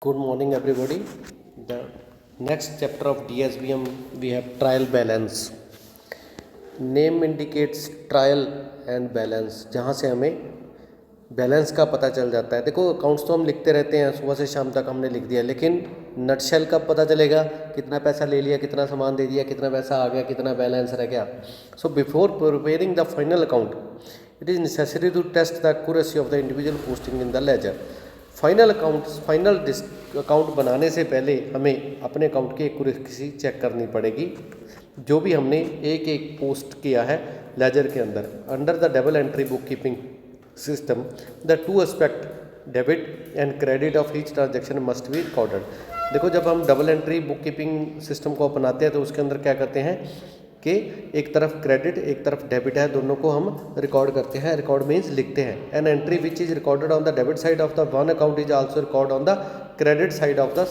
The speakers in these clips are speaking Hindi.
Good morning, everybody. The next chapter of DSBM we have trial balance. Name indicates trial and balance, जहाँ से हमें बैलेंस का पता चल जाता है। देखो अकाउंट्स तो हम लिखते रहते हैं, सुबह से शाम तक हमने लिख दिया, लेकिन नटशेल कब पता चलेगा, कितना पैसा ले लिया, कितना सामान दे दिया, कितना पैसा आ गया, कितना बैलेंस रह गया। So before preparing the final account it is necessary to test the accuracy of the individual posting in the ledger. Final account बनाने से पहले हमें अपने अकाउंट की एक्यूरेसी चेक करनी पड़ेगी, जो भी हमने एक एक पोस्ट किया है लेजर के अंदर। Under the double entry book keeping system the two aspect debit and credit of each transaction must be recorded. देखो जब हम double entry book keeping system को अपनाते हैं तो उसके अंदर क्या करते हैं कि एक तरफ क्रेडिट एक तरफ डेबिट है, दोनों को हम रिकॉर्ड करते हैं। रिकॉर्ड मीन्स लिखते हैं। An entry which is recorded on the debit side of the one account is also record on the credit side of the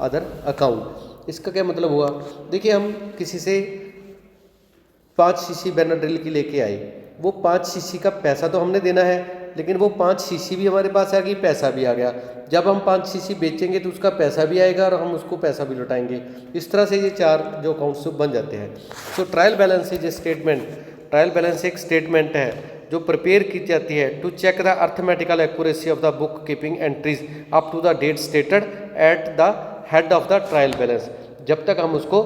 other account. इसका क्या मतलब हुआ, देखिए हम किसी से 5 शीशी बेनाड्रिल की लेके आए, वो 5 शीशी का पैसा तो हमने देना है, लेकिन वो 5 शीशी भी हमारे पास आ गई, पैसा भी आ गया। जब हम 5 शीशी बेचेंगे तो उसका पैसा भी आएगा और हम उसको पैसा भी लौटाएंगे। इस तरह से ये 4 जो अकाउंट्स बन जाते हैं। So trial balance is a statement, trial balance एक स्टेटमेंट है जो प्रिपेयर की जाती है to check the arithmetical accuracy of the book keeping entries up to the date stated at the head of the trial balance. जब तक हम उसको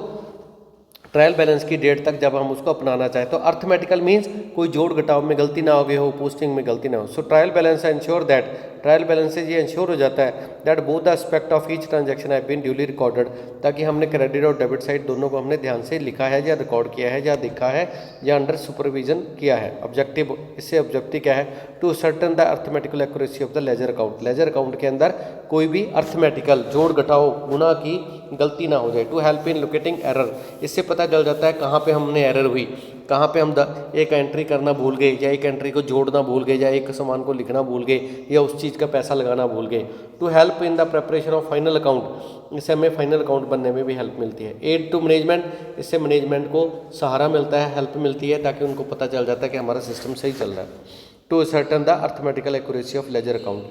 ट्रायल बैलेंस की डेट तक जब हम उसको अपनाना चाहें तो अर्थमेटिकल मीन्स कोई जोड़ घटाव में गलती ना हो गई हो, पोस्टिंग में गलती ना हो। So trial balance ensure that, trial balance से ये इंश्योर हो जाता है that both the aspect of each transaction have been duly recorded, ताकि हमने क्रेडिट और डेबिट साइड दोनों को हमने ध्यान से लिखा है या रिकॉर्ड किया है या देखा है या अंडर सुपरविजन किया है। ऑब्जेक्टिव, इससे ऑब्जेक्टिव क्या है, to ascertain the arithmetical accuracy of the ledger account. Ledger account के अंदर कोई भी अर्थमेटिकल जोड़ घटाव गुना की गलती ना हो जाए। To help in locating error, इससे पता चल जाता है कहाँ पे हमने एरर हुई, कहाँ पे हम एक एंट्री करना भूल गए या एक एंट्री को जोड़ना भूल गए या एक सामान को लिखना भूल गए या उस चीज़ का पैसा लगाना भूल गए। To help in the preparation of final account, इससे हमें फाइनल अकाउंट बनने में भी हेल्प मिलती है। एड टू मैनेजमेंट, इससे मैनेजमेंट को सहारा मिलता है, हेल्प मिलती है, ताकि उनको पता चल जाता है कि हमारा सिस्टम सही चल रहा है। To ascertain the arithmetical accuracy of ledger account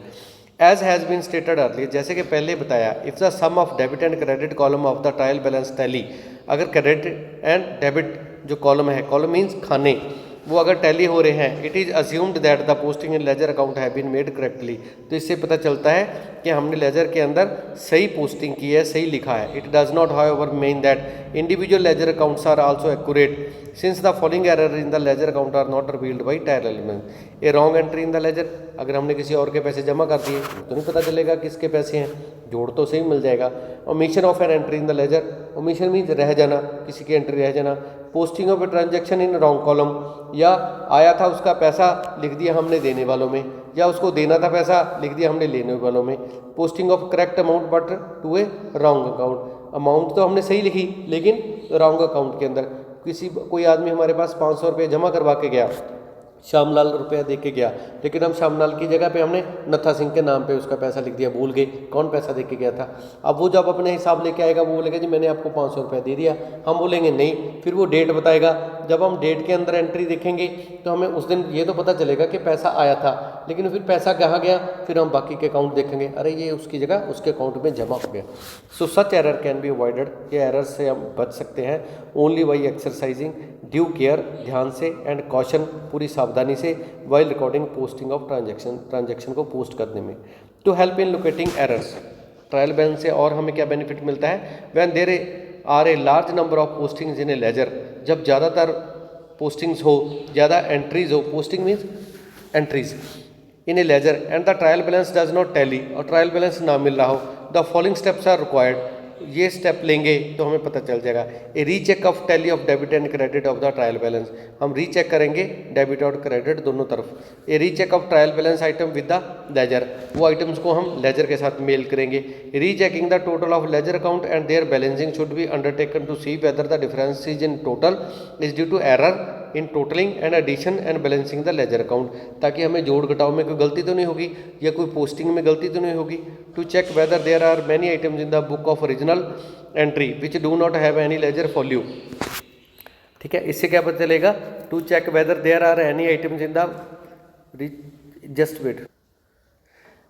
as has been stated earlier, जैसे कि पहले बताया, if the sum of debit and credit column of the trial balance tally, अगर क्रेडिट एंड डेबिट जो कॉलम है, कॉलम मीन्स खाने, वो अगर टैली हो रहे हैं, it is assumed that the posting in ledger account have been made correctly, तो इससे पता चलता है कि हमने लेजर के अंदर सही पोस्टिंग की है, सही लिखा है। It does not however mean that individual ledger accounts are also accurate since the following error in the ledger account are not revealed by trial element. A wrong entry in the ledger, अगर हमने किसी और के पैसे जमा कर दिए तो नहीं पता चलेगा किसके पैसे हैं, जोड़ तो सही मिल जाएगा। Omission of an entry in the ledger, omission means रह जाना, किसी की एंट्री रह जाना। Posting of a transaction in wrong column, या आया था उसका पैसा लिख दिया हमने देने वालों में, या उसको देना था पैसा लिख दिया हमने लेने वालों में। Posting of correct amount but to a wrong account, amount तो हमने सही लिखी लेकिन रॉन्ग अकाउंट के अंदर। कोई आदमी हमारे पास 500 रुपये जमा करवा के गया, श्यामलाल रुपया दे के गया, लेकिन हम श्यामलाल की जगह पे हमने नत्था सिंह के नाम पे उसका पैसा लिख दिया, भूल गए कौन पैसा दे के गया था। अब वो जब अपने हिसाब लेके आएगा वो बोलेगा जी मैंने आपको 500 रुपया दे दिया, हम बोलेंगे नहीं, फिर वो डेट बताएगा। जब हम डेट के अंदर एंट्री देखेंगे तो हमें उस दिन ये तो पता चलेगा कि पैसा आया था, लेकिन फिर पैसा कहाँ गया, फिर हम बाकी के अकाउंट देखेंगे, अरे ये उसकी जगह उसके अकाउंट में जमा हो गया। So such error can be avoided, ये एरर से हम बच सकते हैं only by exercising due care, ध्यान से, एंड कॉशन, पूरी सावधानी से, while recording posting of transaction को पोस्ट करने में। To help in locating errors, trial balance से और हमें क्या बेनिफिट मिलता है, when there are a large number of postings in a ledger, जब ज़्यादातर पोस्टिंग्स हो, ज़्यादा एंट्रीज हो, posting means entries in a ledger and the trial balance does not tally, और ट्रायल बैलेंस ना मिल रहा हो, the following steps are required, ये स्टेप लेंगे तो हमें पता चल जाएगा। A recheck of tally of debit and credit of the trial balance, हम रीचेक करेंगे डेबिट और क्रेडिट दोनों तरफ। A recheck of trial balance item with the ledger, वो आइटम्स को हम लेजर के साथ मेल करेंगे। Rechecking the total of ledger account and their balancing should be undertaken to see whether the differences in total is due to error in totalling and addition and balancing the ledger account, ताकि हमें जोड़ घटाव में कोई गलती तो नहीं होगी या कोई पोस्टिंग में गलती तो नहीं होगी। To check whether there are many items in the book of original entry which do not have any ledger value, ठीक है, इससे क्या पता चलेगा, to check whether there are any items in the just wait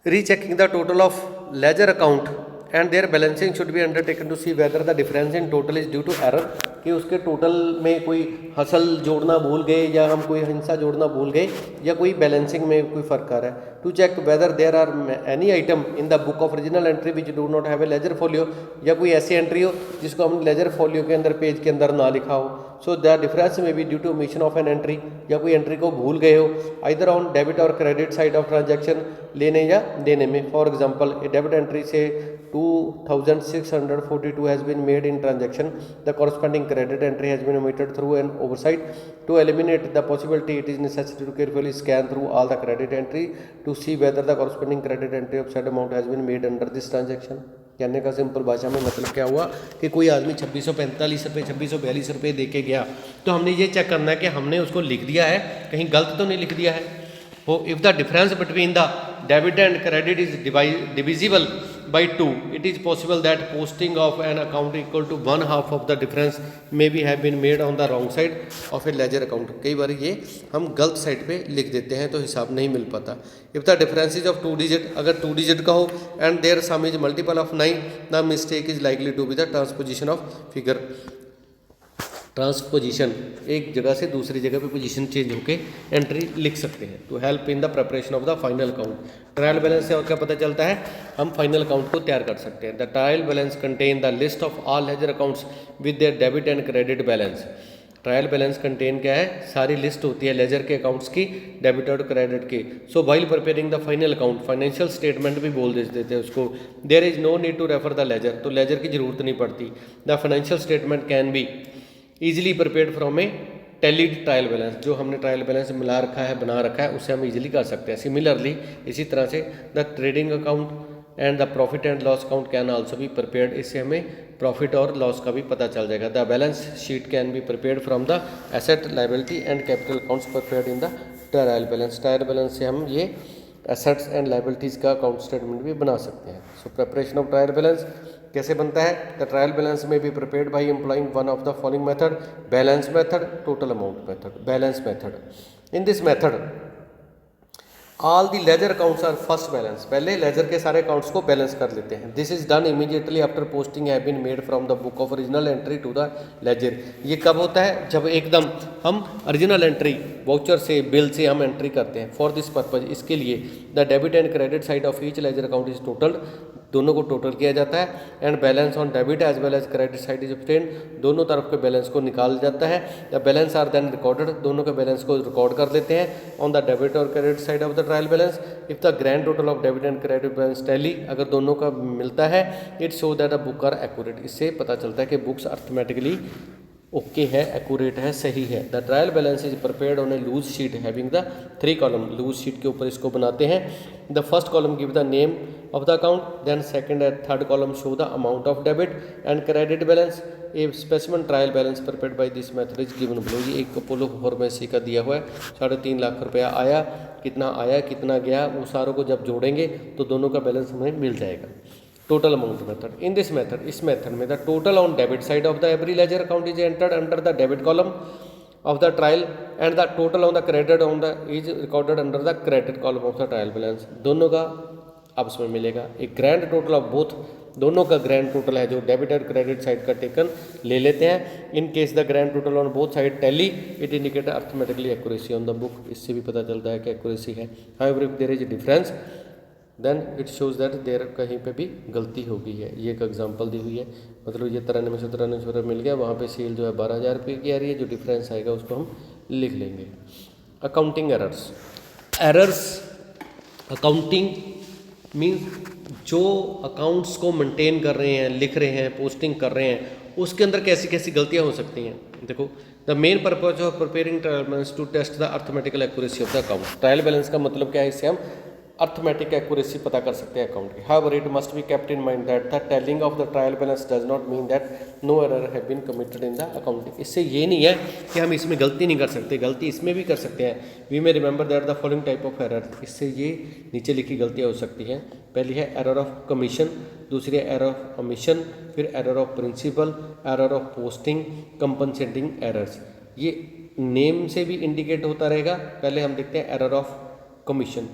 rechecking the total of ledger account and their balancing should be undertaken to see whether the difference in total is due to error, कि उसके टोटल में कोई हसल जोड़ना भूल गए या हम कोई हिंसा जोड़ना भूल गए या कोई बैलेंसिंग में कोई फ़र्क आ रहा है। To check whether there are any item in the book of original entry which do not have a ledger folio, या कोई ऐसी एंट्री हो जिसको हमने लेजर फोलियो के अंदर पेज के अंदर ना लिखा हो। So the difference may be due to omission of an entry, या कोई एंट्री को भूल गए हो आइदर ऑन डेबिट और क्रेडिट साइड ऑफ ट्रांजैक्शन, लेने या देने में। For example a debit entry से 2642 has been made in transaction, the corresponding credit entry has been omitted through an oversight. To eliminate the possibility, it is necessary to carefully scan through all the credit entry to see whether the corresponding credit entry of said amount has been made under this transaction. कहने का सिंपल भाषा में मतलब क्या हुआ कि कोई आदमी 2645 रुपये 2642 रुपये दे के गया, तो हमने ये चेक करना है कि हमने उसको लिख दिया है, कहीं गलत तो नहीं लिख दिया है। हो if the difference between the debit and credit is divisible by 2, it is possible that posting of an account equal to 1/2 of the difference may be have been made on the wrong side of a ledger account। कई बार ये हम गलत साइड पे लिख देते हैं तो हिसाब नहीं मिल पाता। If the difference is of 2 digit, अगर 2 डिजिट का हो and there sum is multiple of 9, the mistake is likely to be the transposition of figure. Transposition, एक जगह से दूसरी जगह पे पोजीशन चेंज होके एंट्री लिख सकते हैं। To help in the preparation of the final account, trial balance से और क्या पता चलता है, हम फाइनल अकाउंट को तैयार कर सकते हैं। The trial balance contain the list of all ledger accounts with their debit and credit balance. Trial balance contain क्या है, सारी लिस्ट होती है लेजर के अकाउंट्स की, डेबिट और क्रेडिट की। So while preparing the final account, financial statement भी बोल देते हैं उसको, there is no need to refer the ledger, तो लेजर की जरूरत नहीं पड़ती। The financial statement can be easily prepared from a tally trial balance, जो हमने ट्रायल बैलेंस मिला रखा है बना रखा है उससे हम इजीली कर सकते हैं। सिमिलरली इसी तरह से the trading account and the profit and loss account can also be prepared, इससे हमें प्रॉफिट और लॉस का भी पता चल जाएगा। The balance sheet can be prepared from the asset liability and capital accounts prepared in the trial balance. Trial balance से हम ये एसेट्स एंड लायबिलिटीज़ का अकाउंट स्टेटमेंट भी बना सकते हैं। So preparation of trial balance कैसे बनता है, द ट्रायल बैलेंस में be prepared by employing one of the following method, balance method, total amount method. Balance method, in this method all the laser accounts are first balance, पहले लेजर के सारे अकाउंट्स को बैलेंस कर लेते हैं। This is done immediately after posting have been made from the book of original entry to the ledger. ये कब होता है, जब एकदम हम ओरिजिनल एंट्री वाउचर से बिल से हम एंट्री करते हैं। फॉर दिस पर्पज, इसके लिए the debit and credit side of each ledger account is total, दोनों को टोटल किया जाता है। And balance on debit as well as credit side is obtained, दोनों तरफ के बैलेंस को निकाल जाता है। The balance are then recorded, दोनों के बैलेंस को रिकॉर्ड कर लेते हैं ऑन द डेबिट और credit side of the trial balance. If the grand total of debit and credit balance tally, अगर दोनों का मिलता है, it show that the book are accurate, इससे पता चलता है कि बुक्स अर्थमेटिकली ओके है, एक्यूरेट है, सही है। The trial balance is prepared on a loose sheet having the 3 column, loose sheet के ऊपर इसको बनाते हैं। The first column give the name of the account, then second and third column show the amount of debit and credit balance. A specimen trial balance prepared by this method is given below. ये एक अपोलो फार्मेसी का दिया हुआ है, 3.5 लाख रुपया आया, कितना गया, वो सारों को जब जोड़ेंगे तो दोनों का बैलेंस हमें मिल जाएगा। Total amount method, in this method, इस मेथड में the total on debit side of the every laser account is entered under the debit column of the trial and the total on the credit on the is recorded under the credit column of the trial balance. दोनों का आपस में मिलेगा एक ग्रैंड टोटल ऑफ बोथ, दोनों का ग्रैंड टोटल है जो डेबिट और क्रेडिट साइड का टेकन ले लेते हैं। In case the grand total on both side tally, it indicate arithmetically accuracy on the book, इससे भी पता चलता है कि एक्यूरेसी है। However if there is difference then it shows that there, कहीं पे भी गलती हो गई है। ये एक एग्जांपल दी हुई है, मतलब ये 93 मिल गया, वहाँ पे सेल जो है 12,000 रुपये की आ रही है, जो डिफरेंस आएगा उसको हम लिख लेंगे। अकाउंटिंग एरर्स अकाउंटिंग मीन्स जो अकाउंट्स को मेंटेन कर रहे हैं, लिख रहे हैं, पोस्टिंग कर रहे हैं, उसके अंदर कैसी कैसी गलतियाँ हो सकती हैं। देखो, the main purpose of preparing trial balance to test the arithmetical accuracy of the account. Trial balance का मतलब क्या है, इससे हम अर्थमेटिक एक्यूरेसी पता कर सकते हैं अकाउंट की। However it must be kept in mind that the tallying of the trial balance does not mean that no error have been committed in the accounting. इससे ये नहीं है कि हम इसमें गलती नहीं कर सकते, गलती इसमें भी कर सकते हैं। We may remember that the following type of error, इससे ये नीचे लिखी गलतियाँ हो सकती हैं। पहली है एरर ऑफ कमीशन, दूसरी है एरर ऑफ ओमिशन, फिर error of principle, error of posting, compensating errors. ये नेम से भी इंडिकेट होता रहेगा। पहले हम देखते हैं error of commission.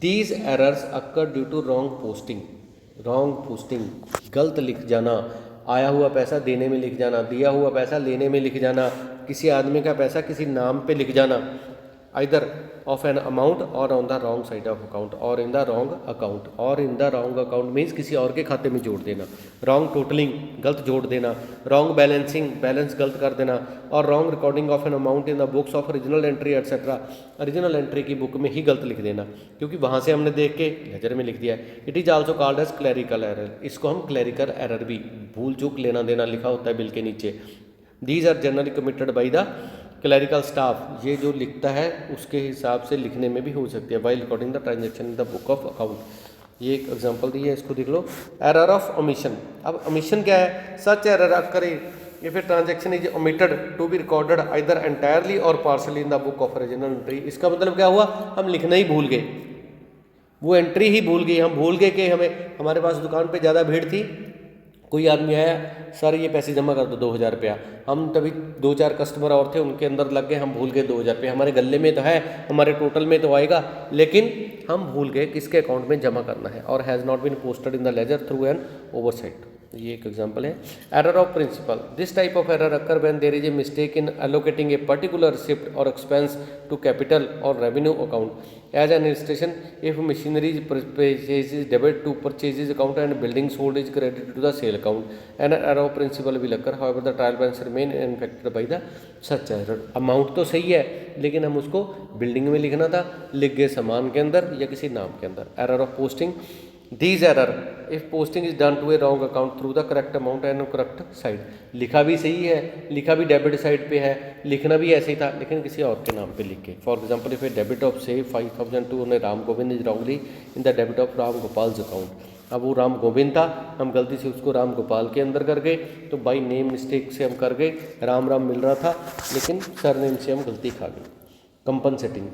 These errors occur due to wrong posting, गलत लिख जाना, आया हुआ पैसा देने में लिख जाना, दिया हुआ पैसा लेने में लिख जाना, किसी आदमी का पैसा किसी नाम पे लिख जाना, आइदर ऑफ एन अमाउंट और on the wrong side of account और इन द रॉन्ग अकाउंट। और in the wrong account means किसी और के खाते में जोड़ देना, रॉन्ग टोटलिंग गलत जोड़ देना, रॉन्ग बैलेंसिंग बैलेंस गलत कर देना, और wrong recording of an amount in the books of original entry etcetera, original entry की बुक में ही गलत लिख देना क्योंकि वहाँ से हमने देख के लेजर में लिख दिया है। It is also called as clerical error, इसको हम क्लैरिकल एरर भी, भूल चूक लेना देना लिखा होता है बिल के नीचे। These are generally committed by the clerical staff, ये जो लिखता है उसके हिसाब से लिखने में भी हो सकती है, while recording the transaction in the book of account. ये एक एग्जांपल दी है, इसको देख लो। एरर ऑफ ओमिशन, अब ओमिशन क्या है? Such error occur if a transaction is omitted to be recorded either entirely or partially in the book of original entry. इसका मतलब क्या हुआ? हम लिखना ही भूल गए, वो एंट्री ही भूल गई, हम भूल गए कि हमारे पास दुकान पे ज़्यादा भीड़ थी, कोई आदमी आया, सर ये पैसे जमा कर दो 2000 रुपया, हम तभी 2-4 कस्टमर और थे उनके अंदर लग गए, हम भूल गए 2000 रुपया, हमारे गले में तो है, हमारे टोटल में तो आएगा, लेकिन हम भूल गए किसके अकाउंट में जमा करना है। और has not been posted in the ledger through an oversight, ये एक एग्जांपल है। Error of principle, this type of error occur when there is a mistake in allocating a particular receipt और एक्सपेंस टू कैपिटल और revenue account as an illustration, if machinery purchase is debit to purchases account and building sold is credited to the sale account, an error of principal will occur, however the trial balance remain unaffected by the such error। Amount तो सही है लेकिन हम उसको बिल्डिंग में लिखना था, लिख गए सामान के अंदर या किसी नाम के अंदर। Error of posting, these error if posting is done to a wrong account through the correct amount and correct side, लिखा भी सही है, लिखा भी डेबिट साइड पे है, लिखना भी ऐसे ही था लेकिन किसी और के नाम पे लिख के। For example if a debit of से 5000 to Ram Govind is wrongly in the debit of Ram Gopal's account, अब वो राम गोविंद था, हम गलती से उसको राम गोपाल के अंदर कर गए, तो बाई नेम मिस्टेक से हम कर गए, राम राम मिल रहा था लेकिन सर नेम से हम गलती खा गए। Compensating,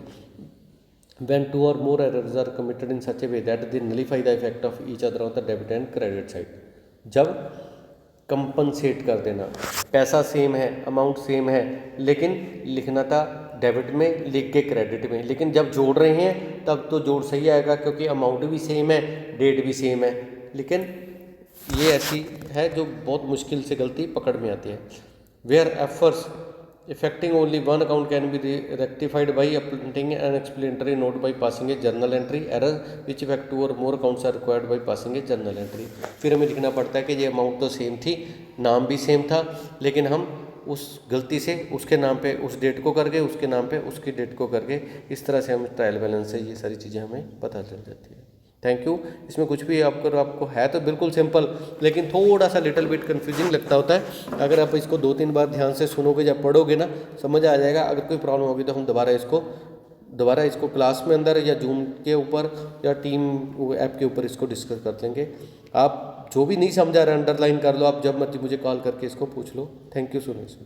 when two or more errors are committed in such a way that they nullify the effect of each other on the debit and credit side, जब कंपनसेट कर देना, पैसा सेम है, अमाउंट सेम है, लेकिन लिखना था डेबिट में, लिख के क्रेडिट में, लेकिन जब जोड़ रहे हैं तब तो जोड़ सही आएगा क्योंकि अमाउंट भी सेम है, डेट भी सेम है, लेकिन ये ऐसी है जो बहुत मुश्किल से गलती पकड़ में आती है। Where efforts affecting only one account can be rectified by appending an explanatory note by passing a journal entry, error which affect two or more accounts are required by passing a journal entry। फिर हमें लिखना पड़ता है कि ये अमाउंट तो सेम थी, नाम भी सेम था, लेकिन हम उस गलती से उसके नाम पे उस डेट को कर गए, उसके नाम पे उसकी डेट को कर गए, इस तरह से हम ट्रायल बैलेंस से ये सारी चीज़ें हमें पता चल जाती है। Thank you. इसमें कुछ भी आपको है तो बिल्कुल सिंपल, लेकिन थोड़ा सा लिटिल बिट कन्फ्यूजिंग लगता होता है। अगर आप इसको 2-3 बार ध्यान से सुनोगे, जब पढ़ोगे ना, समझ आ जाएगा। अगर कोई प्रॉब्लम होगी तो हम दोबारा इसको क्लास में अंदर या जूम के ऊपर या टीम ऐप के ऊपर इसको डिस्कस कर लेंगे। आप जो भी नहीं समझा रहे अंडरलाइन कर लो, आप जब मर्जी मुझे कॉल करके इसको पूछ लो। Thank you so much.